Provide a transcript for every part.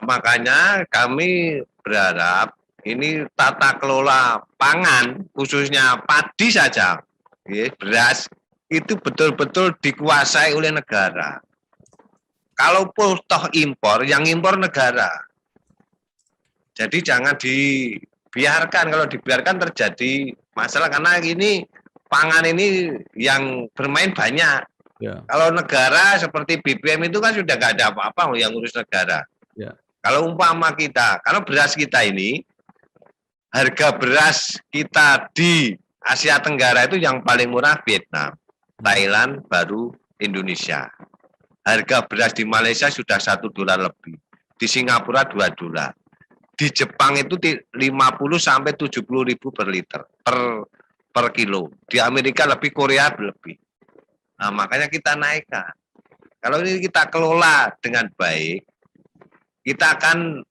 Makanya kami berharap ini tata kelola pangan, khususnya padi saja, beras, itu betul-betul dikuasai oleh negara. Kalau toh impor, yang impor negara. Jadi jangan dibiarkan, kalau dibiarkan terjadi masalah, karena ini pangan ini yang bermain banyak. Ya. Kalau negara seperti BBM itu kan sudah nggak ada apa-apa yang ngurus negara. Ya. Kalau umpama kita, kalau beras kita ini, harga beras kita di Asia Tenggara itu yang paling murah Vietnam, Thailand, baru Indonesia. Harga beras di Malaysia sudah $1 lebih, di Singapura $2. Di Jepang itu 50 sampai 70 ribu per liter, per kilo. Di Amerika lebih, Korea lebih. Nah, makanya kita naikkan. Kalau ini kita kelola dengan baik, kita akan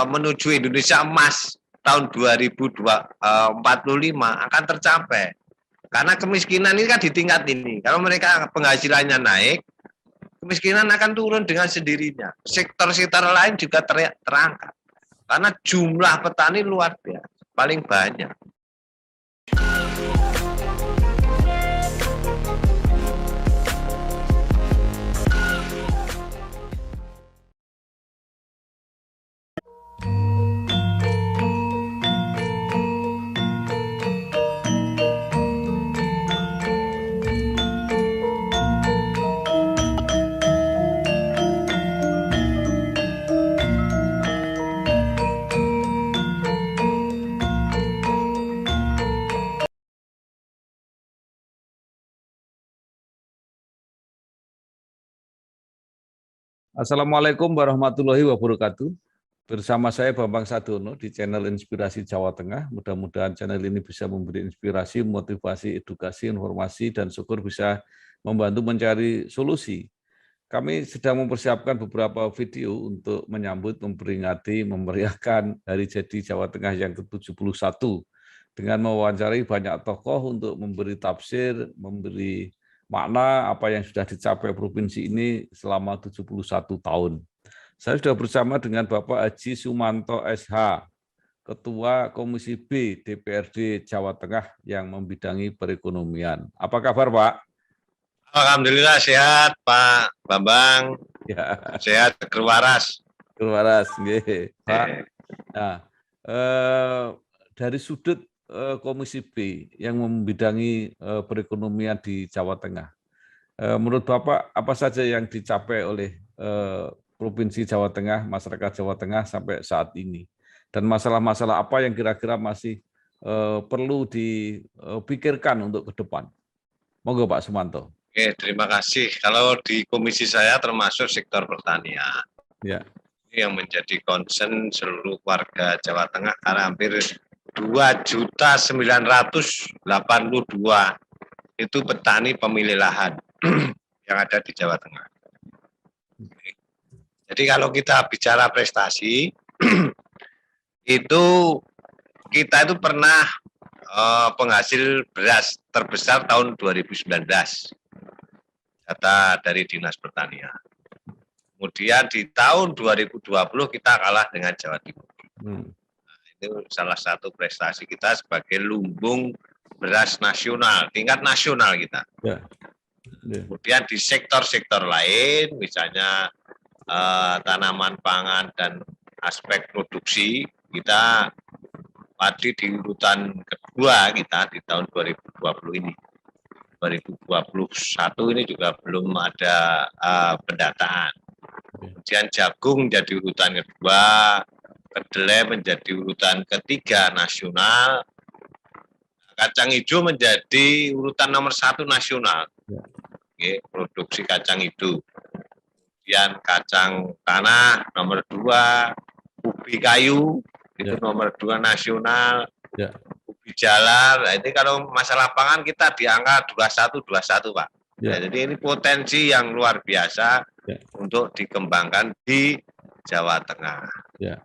menuju Indonesia emas tahun 2045 akan tercapai. Karena kemiskinan ini kan di tingkat ini. Kalau mereka penghasilannya naik, kemiskinan akan turun dengan sendirinya. Sektor-sektor lain juga terangkat. Karena jumlah petani luar biasa, paling banyak. Assalamualaikum warahmatullahi wabarakatuh. Bersama saya Bambang Sadono di channel Inspirasi Jawa Tengah. Mudah-mudahan channel ini bisa memberi inspirasi, motivasi, edukasi, informasi, dan syukur bisa membantu mencari solusi. Kami sedang mempersiapkan beberapa video untuk menyambut, memperingati, memeriahkan Hari Jadi Jawa Tengah yang ke-71 dengan mewawancarai banyak tokoh untuk memberi tafsir, memberi makna apa yang sudah dicapai provinsi ini selama 71 tahun. Saya sudah bersama dengan Bapak Haji Sumanto SH, Ketua Komisi B DPRD Jawa Tengah yang membidangi perekonomian. Apa kabar, Pak? Alhamdulillah sehat, Pak Bambang. Ya. Sehat, kerwaras. Kerwaras, nggih, Pak. Nah, dari sudut Komisi B yang membidangi perekonomian di Jawa Tengah. Menurut Bapak, apa saja yang dicapai oleh Provinsi Jawa Tengah, masyarakat Jawa Tengah sampai saat ini? Dan masalah-masalah apa yang kira-kira masih perlu dipikirkan untuk ke depan? Monggo Pak Sumanto. Oke, terima kasih. Kalau di komisi saya termasuk sektor pertanian. Ya. Ini yang menjadi concern seluruh warga Jawa Tengah karena hampir 2.982.000 itu petani pemilik lahan yang ada di Jawa Tengah. Jadi kalau kita bicara prestasi, itu kita itu pernah penghasil beras terbesar tahun 2019, data dari Dinas Pertanian. Kemudian di tahun 2020 kita kalah dengan Jawa Timur. Itu salah satu prestasi kita sebagai lumbung beras nasional, tingkat nasional kita. Ya. Ya. Kemudian di sektor-sektor lain, misalnya tanaman pangan dan aspek produksi, kita padi di urutan kedua kita di tahun 2020 ini. 2021 ini juga belum ada pendataan. Kemudian jagung menjadi urutan kedua, kedelai menjadi urutan ketiga nasional, kacang hijau menjadi urutan nomor 1 nasional. Oke, produksi kacang hijau. Kemudian kacang tanah nomor 2, ubi kayu itu nomor 2 nasional. Ubi jalar. Nah, ini kalau masalah pangan kita di angka 21 Pak. Ya, jadi ini potensi yang luar biasa untuk dikembangkan di Jawa Tengah. Ya.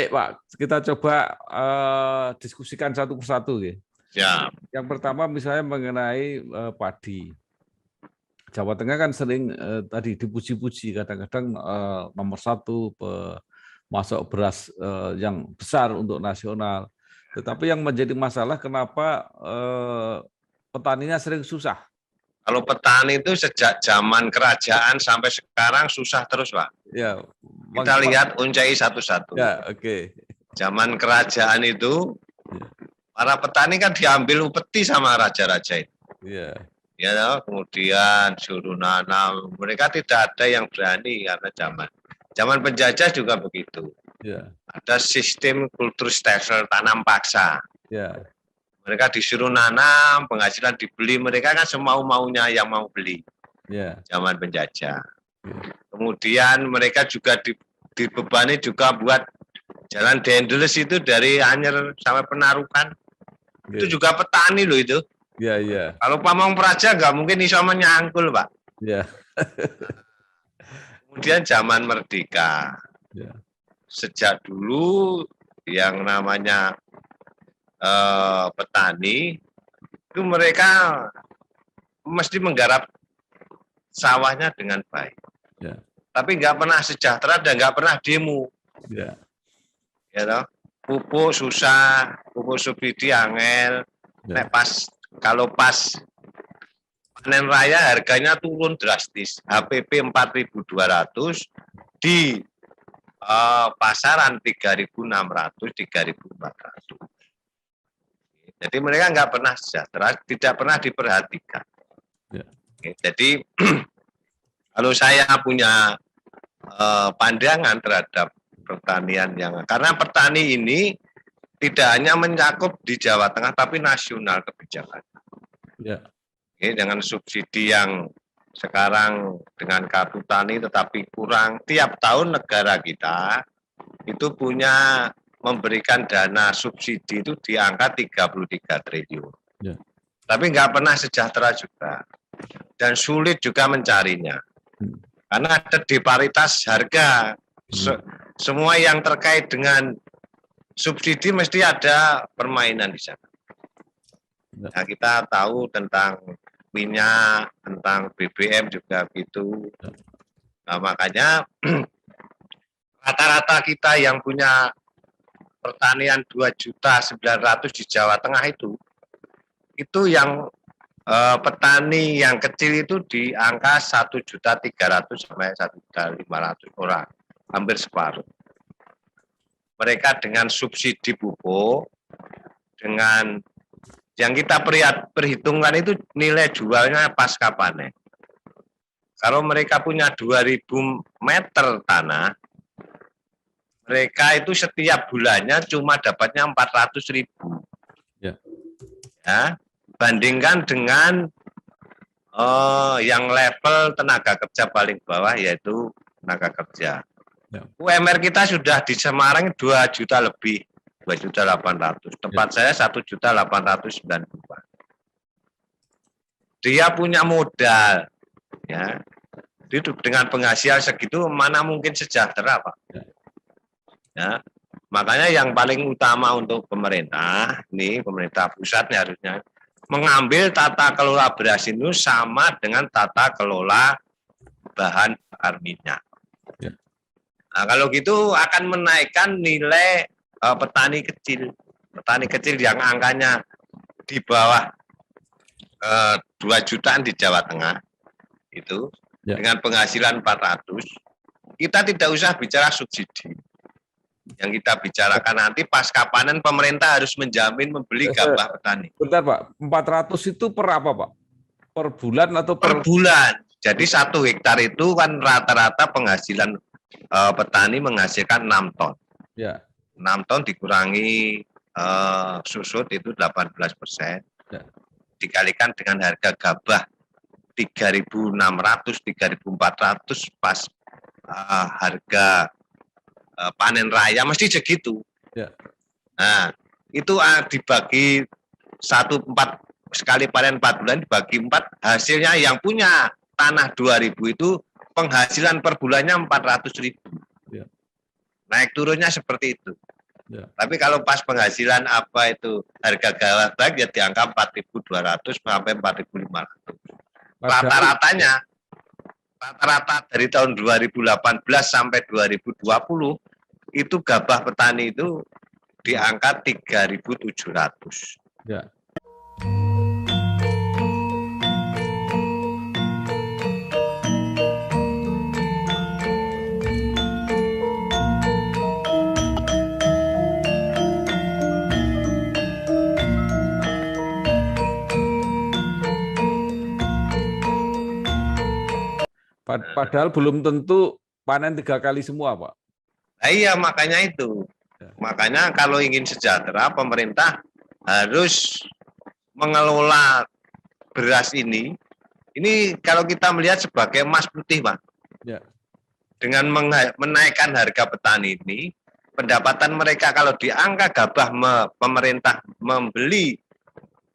Baik Pak, kita coba diskusikan satu persatu. Ya. Ya. Yang pertama misalnya mengenai padi. Jawa Tengah kan sering tadi dipuji-puji, kadang-kadang nomor 1 masuk beras yang besar untuk nasional. Tetapi yang menjadi masalah kenapa petaninya sering susah. Kalau petani itu sejak zaman kerajaan sampai sekarang susah terus, Pak. Ya, kita lihat uncai satu-satu. Ya, oke. Zaman kerajaan itu, para petani kan diambil upeti sama raja-raja itu. Ya. Ya, kemudian suruh nanam, mereka tidak ada yang berani karena zaman penjajah juga begitu. Ya. Ada sistem kultur stelsel tanam paksa. Ya. Mereka disuruh nanam, penghasilan dibeli, mereka kan semau-maunya yang mau beli. Ya. Zaman penjajah. Ya. Kemudian mereka juga dibebani juga buat jalan Dendels itu dari Anyer sampai Penarukan. Ya. Itu juga petani loh itu. Ya, ya. Kalau Pamong Praja nggak mungkin iso menyangkul, Pak. Ya. Kemudian zaman merdeka. Ya. Sejak dulu yang namanya petani itu mereka mesti menggarap sawahnya dengan baik. Ya. Tapi nggak pernah sejahtera dan nggak pernah demo. Ya. Ya toh? Pupuk susah, pupuk subsidi angel. Ya. Nek kalau pas panen raya harganya turun drastis. HPP 4.200 di pasaran 3.600, 3.400. Jadi mereka nggak pernah sejahtera, tidak pernah diperhatikan. Ya. Jadi kalau saya punya pandangan terhadap pertanian karena petani ini tidak hanya mencakup di Jawa Tengah tapi nasional kebijakan. Ya. Dengan subsidi yang sekarang dengan kartu tani tetapi kurang, tiap tahun negara kita itu punya memberikan dana subsidi itu di angka 33 triliun. Ya. Tapi nggak pernah sejahtera juga. Dan sulit juga mencarinya. Karena ada disparitas harga. Semua yang terkait dengan subsidi mesti ada permainan di sana. Nah, kita tahu tentang minyak, tentang BBM juga gitu. Nah, makanya rata-rata kita yang punya pertanian 2.900.000 di Jawa Tengah itu yang petani yang kecil itu di angka 1.300.000 sampai 1.500.000 orang, hampir separuh. Mereka dengan subsidi pupuk, dengan yang kita perhitungkan itu nilai jualnya pasca panen. Kalau mereka punya 2.000 meter tanah, mereka itu setiap bulannya cuma dapatnya 400.000. Ya, bandingkan dengan yang level tenaga kerja paling bawah yaitu tenaga kerja. Ya. UMR kita sudah di Semarang 2 juta lebih, 2.800.000. Tempat saya 1.892.000. Dia punya modal, ya. Dengan penghasilan segitu mana mungkin sejahtera, Pak? Ya. Makanya yang paling utama untuk pemerintah, nih pemerintah pusatnya harusnya mengambil tata kelola beras itu sama dengan tata kelola bahan bakar minyak. Ya. Nah, kalau gitu akan menaikkan nilai petani kecil. Petani kecil yang angkanya di bawah 2 jutaan di Jawa Tengah itu ya. Dengan penghasilan 400, kita tidak usah bicara subsidi. Yang kita bicarakan nanti pasca panen pemerintah harus menjamin membeli gabah petani. Bentar Pak, 400 itu per apa Pak? Per bulan atau per bulan? Jadi 1 hektar itu kan rata-rata penghasilan petani menghasilkan 6 ton. Ya. 6 ton dikurangi susut itu 18%. Ya. Dikalikan dengan harga gabah 3.600, 3.400 pas harga panen raya mesti segitu. Ya. Nah, itu dibagi 4 sekali panen 4 bulan dibagi 4, hasilnya yang punya tanah 2.000 itu penghasilan per bulannya 400.000. Ya. Naik turunnya seperti itu. Ya. Tapi kalau pas penghasilan apa itu harga gabah ya di angka 4.200 sampai 4.500. Rata-ratanya rata-rata dari tahun 2018 sampai 2020 itu gabah petani itu di angka 3.700. Ya. Padahal belum tentu panen 3 kali semua, Pak. Nah, iya, makanya itu. Ya. Makanya kalau ingin sejahtera, pemerintah harus mengelola beras ini kalau kita melihat sebagai emas putih, Pak. Ya. Dengan menaikkan harga petani ini, pendapatan mereka kalau di angka gabah pemerintah membeli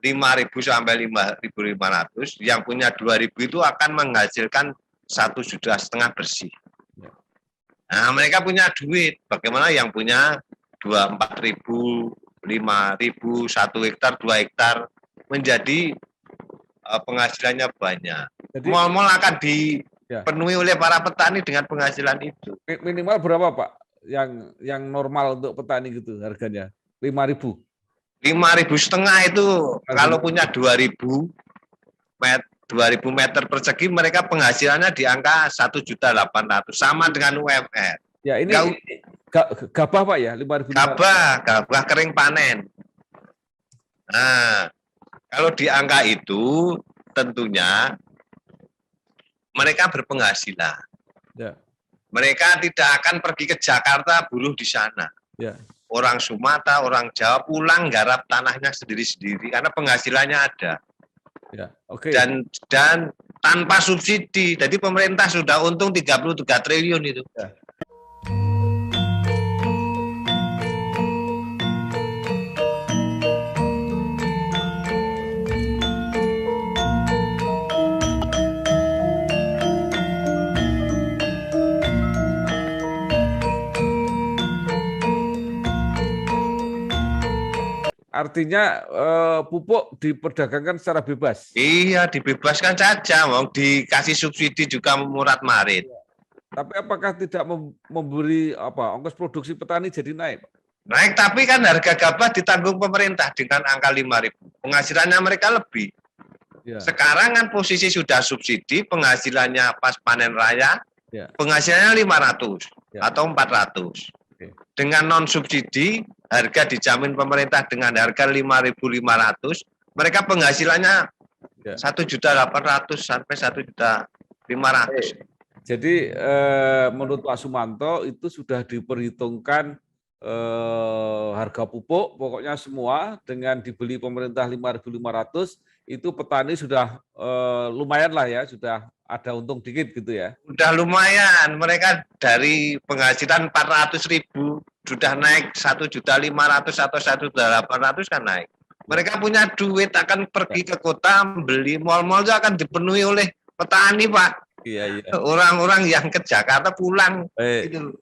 5.000 sampai 5.500, yang punya 2.000 itu akan menghasilkan 1,5 juta bersih. Nah, mereka punya duit. Bagaimana yang punya 4.000, 5.000, 1 hektar, 2 hektar menjadi penghasilannya banyak. Mal-mal akan dipenuhi oleh para petani dengan penghasilan itu. Minimal berapa, Pak? Yang normal untuk petani gitu harganya? 5.000. 5.500 itu kalau punya 2.000 meter persegi, mereka penghasilannya di angka 1.800.000, sama dengan UMR. Ya, ini gabah, Pak, ya, 5.000. Gabah kering panen. Nah, kalau di angka itu tentunya mereka berpenghasilan. Ya. Mereka tidak akan pergi ke Jakarta buruh di sana. Ya. Orang Sumatera, orang Jawa pulang garap tanahnya sendiri-sendiri karena penghasilannya ada. Ya, oke. Dan tanpa subsidi. Jadi pemerintah sudah untung 33 triliun itu. Ya. Artinya pupuk diperdagangkan secara bebas. Iya, dibebaskan saja, mau dikasih subsidi juga murat-marit. Tapi apakah tidak memberi ongkos produksi petani jadi naik? Naik, tapi kan harga gabah ditanggung pemerintah dengan angka 5.000. Penghasilannya mereka lebih. Ya. Sekarang kan posisi sudah subsidi, penghasilannya pas panen raya, ya, penghasilannya 500 ya, atau 400. Oke. Dengan non subsidi, harga dijamin pemerintah dengan harga 5.500, mereka penghasilannya 1.800.000 sampai 1.500.000. Jadi menurut Pak Sumanto itu sudah diperhitungkan harga pupuk, pokoknya semua dengan dibeli pemerintah 5.500, itu petani sudah lumayan lah ya, sudah ada untung dikit gitu ya. Udah lumayan, mereka dari penghasilan 400.000 sudah naik 1.500.000 atau 1.800.000 kan naik. Mereka punya duit, akan pergi ke kota, beli mal-mal itu akan dipenuhi oleh petani, Pak. Iya. Orang-orang yang ke Jakarta pulang. Gitu.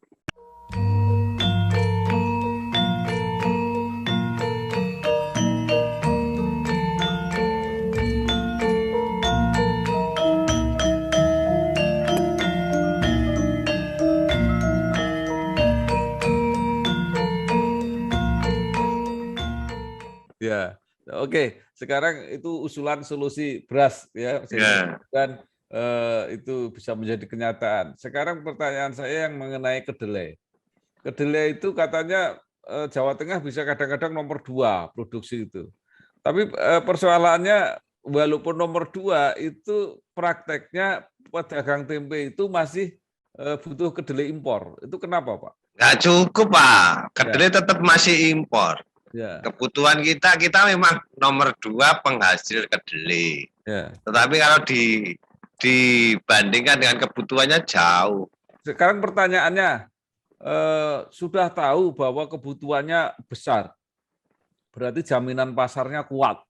Ya, oke. Sekarang itu usulan solusi beras ya, dan itu bisa menjadi kenyataan. Sekarang pertanyaan saya yang mengenai kedelai. Kedelai itu katanya Jawa Tengah bisa kadang-kadang nomor 2 produksi itu. Tapi persoalannya walaupun nomor 2 itu prakteknya pedagang tempe itu masih butuh kedelai impor. Itu kenapa, Pak? Nggak cukup, Pak. Kedelai tetap masih impor. Ya. Kebutuhan kita memang nomor 2 penghasil kedelai. Ya. Tetapi kalau dibandingkan dengan kebutuhannya jauh. Sekarang pertanyaannya, sudah tahu bahwa kebutuhannya besar, berarti jaminan pasarnya kuat.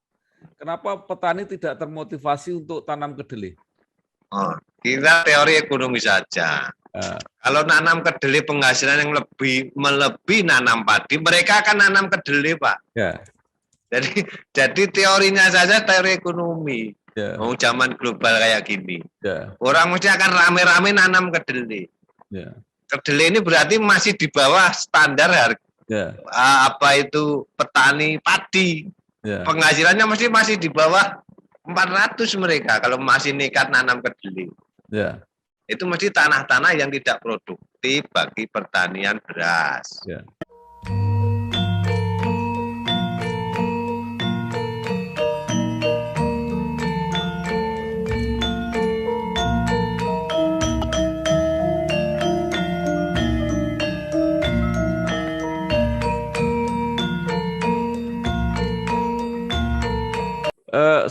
Kenapa petani tidak termotivasi untuk tanam kedelai? Kita teori ekonomi saja. Kalau nanam kedelai penghasilan yang melebihi nanam padi, mereka akan nanam kedelai, Pak. Ya. Jadi teorinya saja teori ekonomi. Ya. Mau zaman global kayak gini. Ya. Orang mesti akan rame-rame nanam kedelai. Ya. Kedelai ini berarti masih di bawah standar harga. Ya. Apa itu petani padi. Ya. Penghasilannya masih di bawah 400 mereka kalau masih nekat nanam kedelai. Ya. Itu mesti tanah-tanah yang tidak produktif bagi pertanian beras. Ya.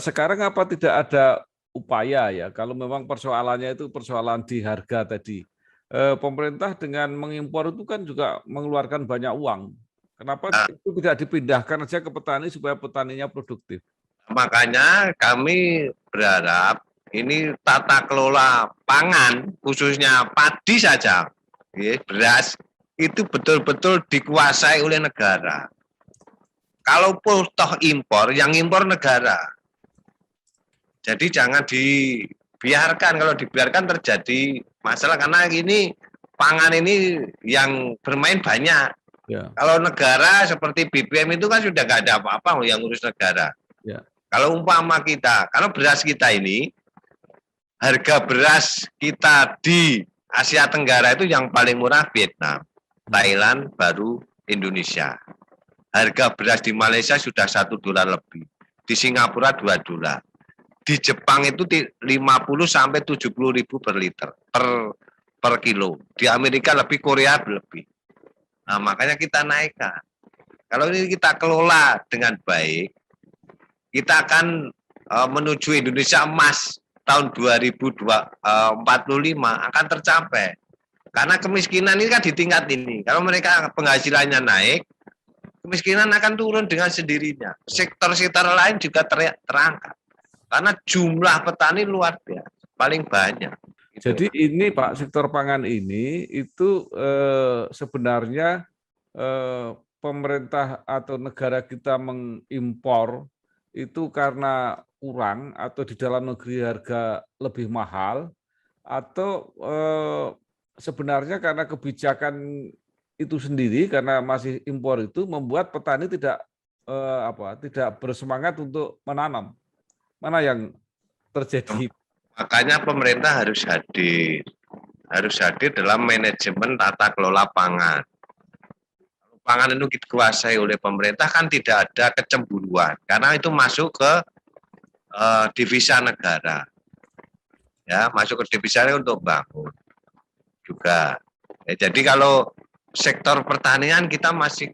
Sekarang apa tidak ada upaya ya, kalau memang persoalannya itu persoalan di harga tadi. Pemerintah dengan mengimpor itu kan juga mengeluarkan banyak uang. Kenapa itu tidak dipindahkan aja ke petani supaya petaninya produktif? Makanya kami berharap ini tata kelola pangan, khususnya padi saja, beras, itu betul-betul dikuasai oleh negara. Kalau toh impor, yang impor negara. Jadi jangan dibiarkan, kalau dibiarkan terjadi masalah karena ini pangan ini yang bermain banyak. Ya. Kalau negara seperti BBM itu kan sudah nggak ada apa-apa yang ngurus negara. Ya. Kalau umpama kita, kalau beras kita ini, harga beras kita di Asia Tenggara itu yang paling murah Vietnam, Thailand, baru Indonesia. Harga beras di Malaysia sudah $1 lebih, di Singapura $2. Di Jepang itu 50 sampai 70 ribu per liter per kilo. Di Amerika lebih, Korea lebih. Nah, makanya kita naikkan. Kalau ini kita kelola dengan baik, kita akan menuju Indonesia emas tahun 2045 akan tercapai. Karena kemiskinan ini kan di tingkat ini. Kalau mereka penghasilannya naik, kemiskinan akan turun dengan sendirinya. Sektor-sektor lain juga terangkat. Karena jumlah petani luar biasa, paling banyak. Jadi ini Pak, sektor pangan ini itu sebenarnya pemerintah atau negara kita mengimpor itu karena kurang atau di dalam negeri harga lebih mahal, atau sebenarnya karena kebijakan itu sendiri, karena masih impor itu membuat petani tidak bersemangat untuk menanam. Mana yang terjadi? Makanya pemerintah harus hadir dalam manajemen tata kelola pangan. Pangan itu dikuasai oleh pemerintah kan tidak ada kecemburuan, karena itu masuk ke devisa negara. Ya, masuk ke devisa untuk bangun juga. Ya, jadi kalau sektor pertanian kita masih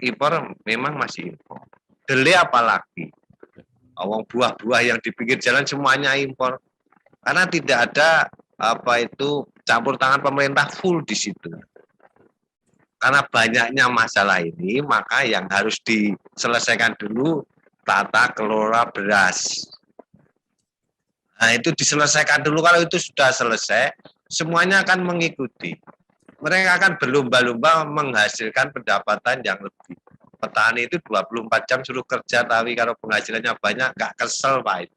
impor, memang masih impor. Kedelai apalagi. Buah-buah yang di pinggir jalan semuanya impor. Karena tidak ada campur tangan pemerintah full di situ. Karena banyaknya masalah ini, maka yang harus diselesaikan dulu tata kelola beras. Nah, itu diselesaikan dulu. Kalau itu sudah selesai, semuanya akan mengikuti. Mereka akan berlomba-lomba menghasilkan pendapatan yang lebih. Petani itu 24 jam suruh kerja, tapi kalau penghasilannya banyak, nggak kesel, Pak.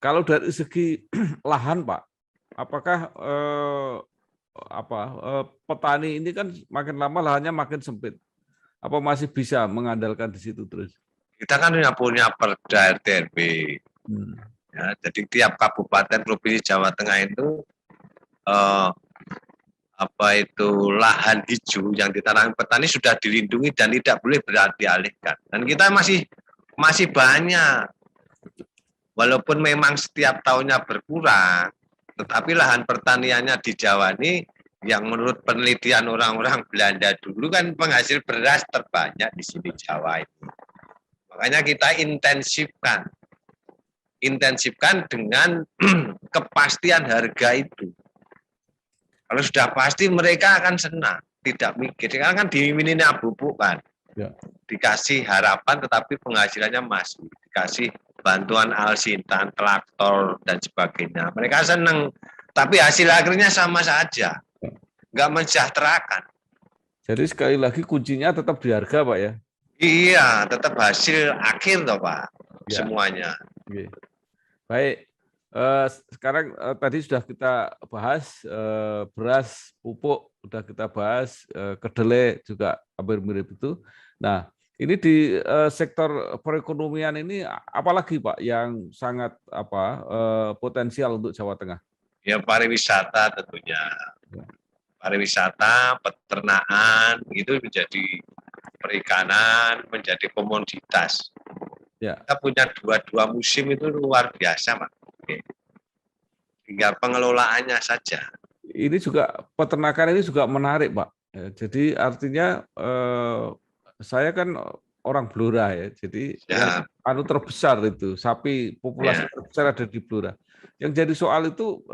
Kalau dari segi lahan, Pak, apakah petani ini kan makin lama lahannya makin sempit? Apa masih bisa mengandalkan di situ terus? Kita kan punya Perda RT/RW. Ya, jadi tiap kabupaten provinsi Jawa Tengah itu lahan hijau yang ditanami petani sudah dilindungi dan tidak boleh dialihkan. Dan kita masih banyak. Walaupun memang setiap tahunnya berkurang, tetapi lahan pertaniannya di Jawa ini yang menurut penelitian orang-orang Belanda dulu kan penghasil beras terbanyak di sini Jawa ini. Makanya kita intensifkan intensifkan dengan kepastian harga itu. Kalau sudah pasti mereka akan senang, tidak mikir. Sekarang kan diiming-imingi pupuk kan, Ya. dikasih harapan tetapi penghasilannya masih dikasih bantuan alsintan, traktor dan sebagainya. Mereka senang, tapi hasil akhirnya sama saja, nggak mensejahterakan. Jadi sekali lagi kuncinya tetap di harga, Pak ya. Iya, tetap hasil akhir toh Pak, Ya. semuanya. Oke. Baik, sekarang tadi sudah kita bahas beras, pupuk, sudah kita bahas kedelai juga hampir mirip itu. Nah, ini di sektor perekonomian ini apalagi Pak yang sangat potensial untuk Jawa Tengah? Ya pariwisata tentunya. Ya. Pariwisata, peternakan itu menjadi perikanan, menjadi komoditas. Ya. Kita punya dua musim itu luar biasa, Pak. Tinggal pengelolaannya saja. Ini juga peternakan ini juga menarik, Pak. Jadi artinya saya kan orang Blora ya, jadi yang terbesar itu sapi populasi terbesar ada di Blora. Yang jadi soal itu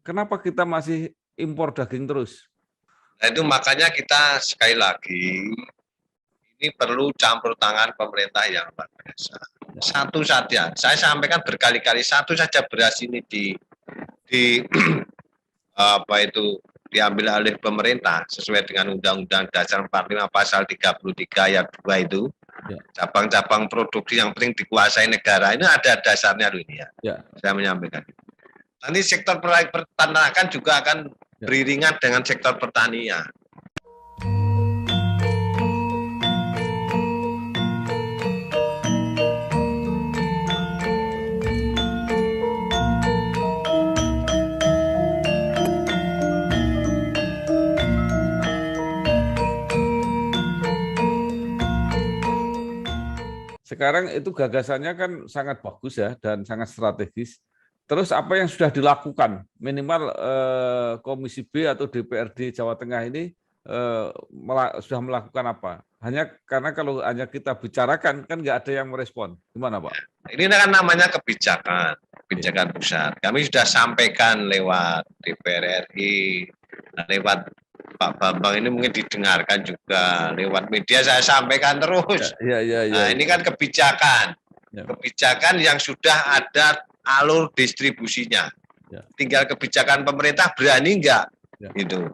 kenapa kita masih impor daging terus? Nah itu makanya kita sekali lagi ini perlu campur tangan pemerintah yang luar biasa. Satu saja, saya sampaikan berkali-kali, satu saja beras ini di diambil alih pemerintah sesuai dengan Undang-Undang Dasar 45 Pasal 33 Ayat 2 itu. Cabang-cabang produksi yang penting dikuasai negara ini ada dasarnya loh ini ya. Saya menyampaikan. Nanti sektor peternakan juga akan beriringan dengan sektor pertanian. Sekarang itu gagasannya kan sangat bagus ya dan sangat strategis. Terus apa yang sudah dilakukan minimal Komisi B atau DPRD Jawa Tengah ini sudah melakukan apa? Hanya karena kalau hanya kita bicarakan kan nggak ada yang merespon. Gimana Pak? Ini kan namanya kebijakan pusat. Kami sudah sampaikan lewat DPR RI, lewat Pak Bambang ini mungkin didengarkan juga lewat media saya sampaikan terus. Nah ini kan kebijakan yang sudah ada alur distribusinya. Tinggal kebijakan pemerintah berani enggak gitu.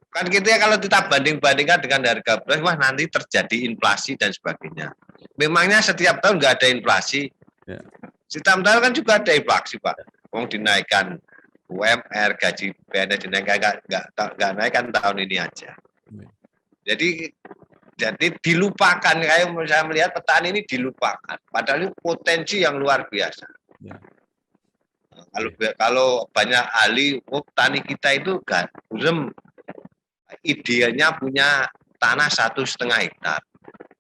Kan gitu ya kalau kita banding-bandingkan dengan harga beras, wah nanti terjadi inflasi dan sebagainya. Memangnya setiap tahun nggak ada inflasi? Setiap tahun kan juga ada inflasi Pak. Wong dinaikkan UMR, gaji PNS dinaikkan nggak naikkan tahun ini aja. Jadi dilupakan, kayak saya melihat petani ini dilupakan. Padahal ini potensi yang luar biasa. Kalau banyak ahli, petani kita itu kan idealnya punya tanah 1,5 hektar.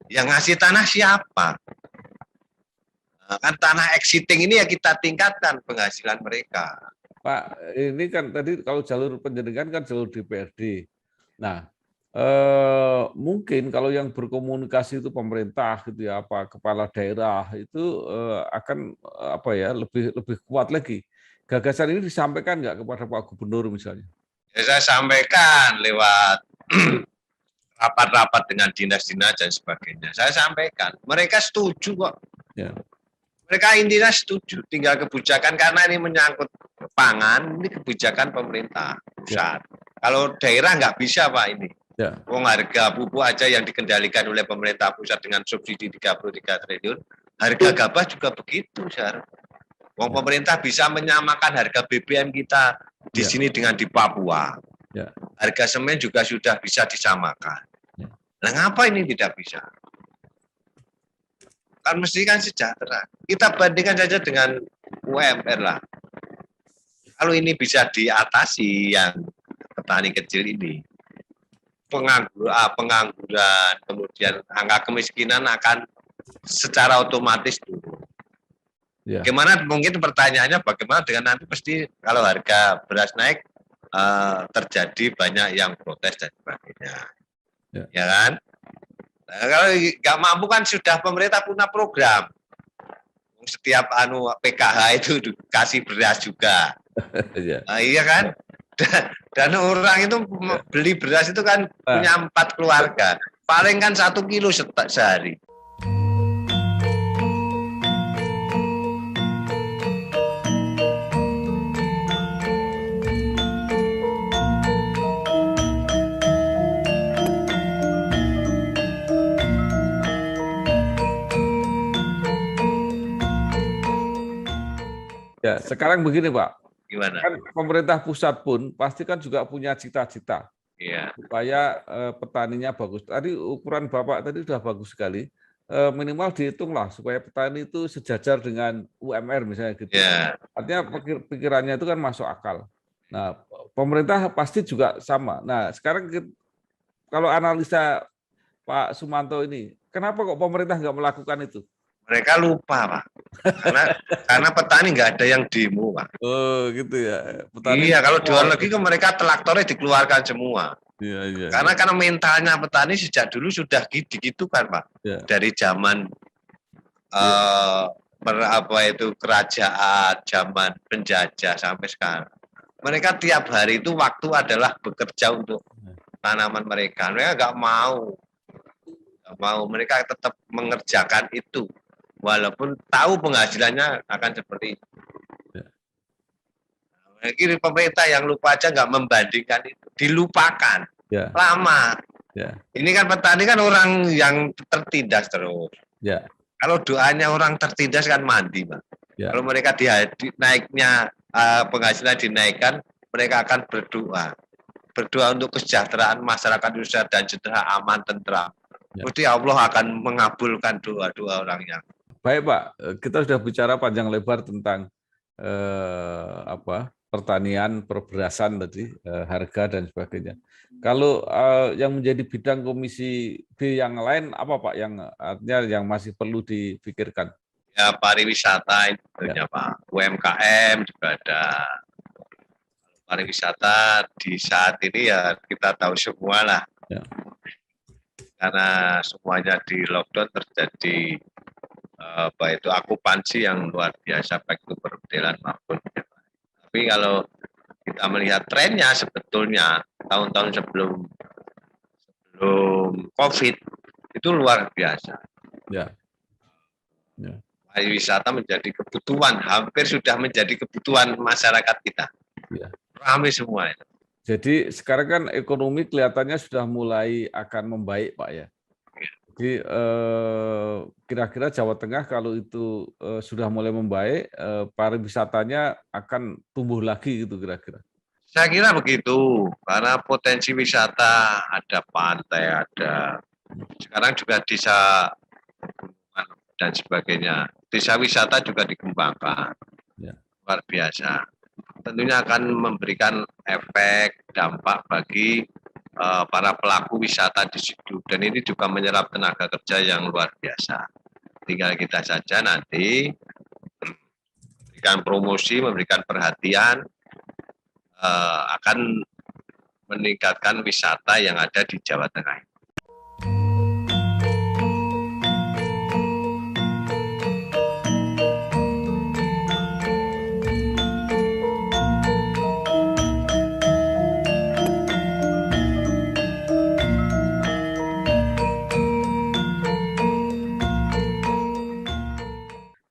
Yang ngasih tanah siapa? Kan tanah exiting ini ya kita tingkatkan penghasilan mereka. Pak, ini kan tadi kalau jalur penjaringan kan jalur DPRD. Nah, mungkin kalau yang berkomunikasi itu pemerintah gitu ya, kepala daerah itu akan lebih kuat lagi. Gagasan ini disampaikan nggak kepada Pak Gubernur misalnya? Ya, saya sampaikan lewat rapat-rapat dengan dinas-dinas dan sebagainya. Saya sampaikan, mereka setuju kok. Mereka intinya setuju, tinggal kebijakan karena ini menyangkut pangan, ini kebijakan pemerintah pusat. Kalau daerah nggak bisa Pak ini. Wong harga pupuk aja yang dikendalikan oleh pemerintah pusat dengan subsidi 33 triliun, harga gabah juga begitu, Syar. Wong pemerintah bisa menyamakan harga BBM kita di sini dengan di Papua. Harga semen juga sudah bisa disamakan. Nah, ngapa ini tidak bisa? Kan mesti kan sejahtera. Kita bandingkan saja dengan UMR lah. Kalau ini bisa diatasi yang petani kecil ini, pengangguran, kemudian angka kemiskinan akan secara otomatis turun. Bagaimana mungkin pertanyaannya bagaimana dengan nanti pasti kalau harga beras naik terjadi banyak yang protes dan sebagainya. Ya kan? Nah, kalau nggak mampu kan sudah pemerintah punya program. setiap PKH itu kasih beras juga. Ya. Nah, iya kan? Dan orang itu beli beras itu kan punya 4 keluarga. Paling kan 1 kilo sehari. Ya, sekarang begini Pak, Gimana? kan pemerintah pusat pun pasti kan juga punya cita-cita Iya. supaya petaninya bagus. Tadi ukuran Bapak tadi sudah bagus sekali. Minimal dihitunglah supaya petani itu sejajar dengan UMR misalnya gitu. Ya. Artinya pikirannya itu kan masuk akal. Nah, pemerintah pasti juga sama. Nah, sekarang kalau analisa Pak Sumanto ini, kenapa kok pemerintah nggak melakukan itu? Mereka lupa, Pak. Karena petani nggak ada yang demo, Pak. Oh, gitu ya. Petani iya, kalau di luar negeri kan mereka traktornya dikeluarkan semua. Iya. Karena mentalnya petani sejak dulu sudah gitu kan, Pak. Ya. Dari zaman kerajaan, zaman penjajah sampai sekarang. Mereka tiap hari itu waktu adalah bekerja untuk tanaman mereka. Mereka nggak mau. Mereka tetap mengerjakan itu. Walaupun tahu penghasilannya akan seperti itu. Kiri pemerintah yang lupa aja nggak membandingkan itu, dilupakan. Ya. Lama. Ya. Ini kan petani kan orang yang tertindas terus. Ya. Kalau doanya orang tertindas kan mandi, Pak. Ya. Kalau mereka naiknya penghasilan dinaikkan, mereka akan berdoa untuk kesejahteraan masyarakat Indonesia dan sejahtera, aman, tentram. Pasti Allah akan mengabulkan doa-doa orang yang. Baik Pak, kita sudah bicara panjang lebar tentang pertanian, perberasan tadi, harga dan sebagainya. Kalau yang menjadi bidang Komisi B yang lain apa Pak yang artinya yang masih perlu dipikirkan? Ya pariwisata itu ya Pak, UMKM juga ada. Pariwisata di saat ini ya kita tahu semua lah. Ya. Karena semuanya di lockdown terjadi akupansi yang luar biasa baik itu permodelan maupun. Tapi kalau kita melihat trennya sebetulnya tahun-tahun sebelum COVID itu luar biasa. Ya. Pariwisata menjadi kebutuhan, hampir sudah menjadi kebutuhan masyarakat kita. Ya. Ramai semua. Jadi sekarang kan ekonomi kelihatannya sudah mulai akan membaik, Pak ya. Jadi kira-kira Jawa Tengah kalau itu sudah mulai membaik, pariwisatanya akan tumbuh lagi gitu kira-kira. Saya kira begitu, karena potensi wisata ada pantai, ada sekarang juga desa dan sebagainya. Desa wisata juga dikembangkan, luar biasa. Tentunya akan memberikan efek dampak bagi para pelaku wisata di situ, dan ini juga menyerap tenaga kerja yang luar biasa. Tinggal kita saja nanti memberikan promosi, memberikan perhatian, akan meningkatkan wisata yang ada di Jawa Tengah.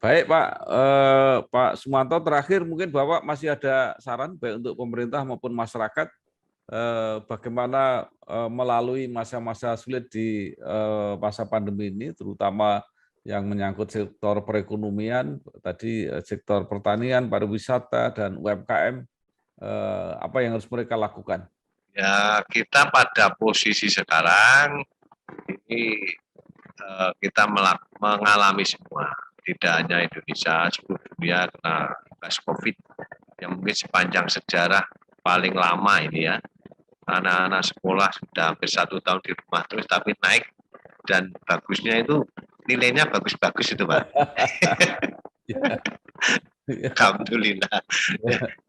Baik Pak Sumanto, terakhir mungkin Bapak masih ada saran baik untuk pemerintah maupun masyarakat bagaimana melalui masa-masa sulit di masa pandemi ini, terutama yang menyangkut sektor perekonomian, tadi sektor pertanian, pariwisata, dan UMKM, apa yang harus mereka lakukan? Ya, kita pada posisi sekarang ini kita mengalami semua. Tidak hanya Indonesia, seluruh dunia kena imbas COVID yang mungkin sepanjang sejarah paling lama ini ya. Anak-anak sekolah sudah hampir 1 tahun di rumah terus, tapi naik dan bagusnya itu nilainya bagus-bagus itu Pak. Alhamdulillah.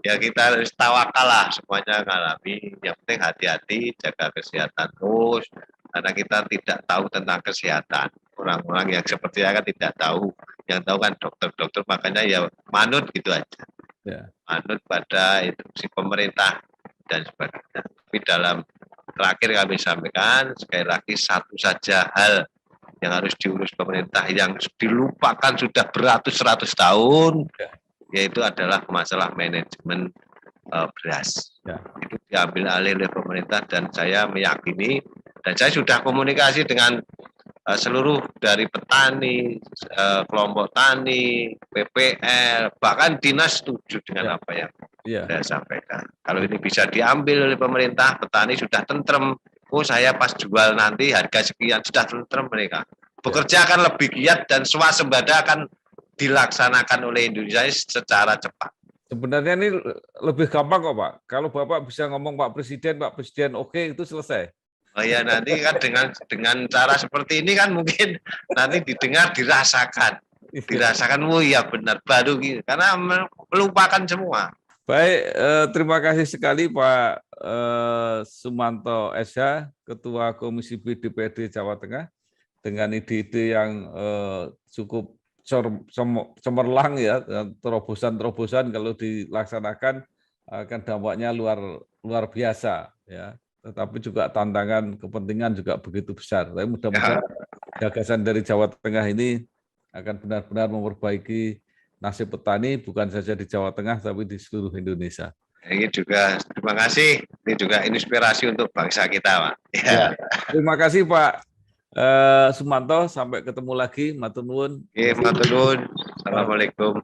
Ya kita harus tawakal lah, semuanya mengalami. Yang penting hati-hati, jaga kesehatan terus, karena kita tidak tahu tentang kesehatan. Orang-orang yang seperti kan tidak tahu Yang tahu kan dokter-dokter, makanya ya manut gitu aja. Ya. Manut pada instruksi pemerintah dan sebagainya. Tapi dalam terakhir kami sampaikan, sekali lagi satu saja hal yang harus diurus pemerintah yang dilupakan sudah beratus-ratus tahun, yaitu adalah masalah manajemen beras. Ya. Itu diambil alih oleh pemerintah dan saya meyakini, dan saya sudah komunikasi dengan seluruh dari petani, kelompok tani, PPL, bahkan dinas setuju dengan apa yang saya sampaikan. Kalau ini bisa diambil oleh pemerintah, petani sudah tentrem. Oh, saya pas jual nanti harga sekian, sudah tentrem mereka. Bekerja akan lebih giat dan swasembada akan dilaksanakan oleh Indonesia secara cepat. Sebenarnya ini lebih gampang kok Pak. Kalau Bapak bisa ngomong Pak Presiden oke, itu selesai. Oh ya, nanti kan dengan cara seperti ini kan mungkin nanti didengar, dirasakan, oh iya benar, baru gitu, karena melupakan semua. Baik, terima kasih sekali Pak Sumanto SH, Ketua Komisi B DPRD Jawa Tengah, dengan ide-ide yang cukup cemerlang ya, terobosan-terobosan kalau dilaksanakan akan dampaknya luar biasa ya. Tetapi juga tantangan kepentingan juga begitu besar. Tapi mudah-mudahan gagasan dari Jawa Tengah ini akan benar-benar memperbaiki nasib petani bukan saja di Jawa Tengah tapi di seluruh Indonesia. Ini juga terima kasih. Ini juga inspirasi untuk bangsa kita, Pak. Ya. Terima kasih Pak Sumanto. Sampai ketemu lagi. Matur nuwun. Matur nuwun. Assalamualaikum.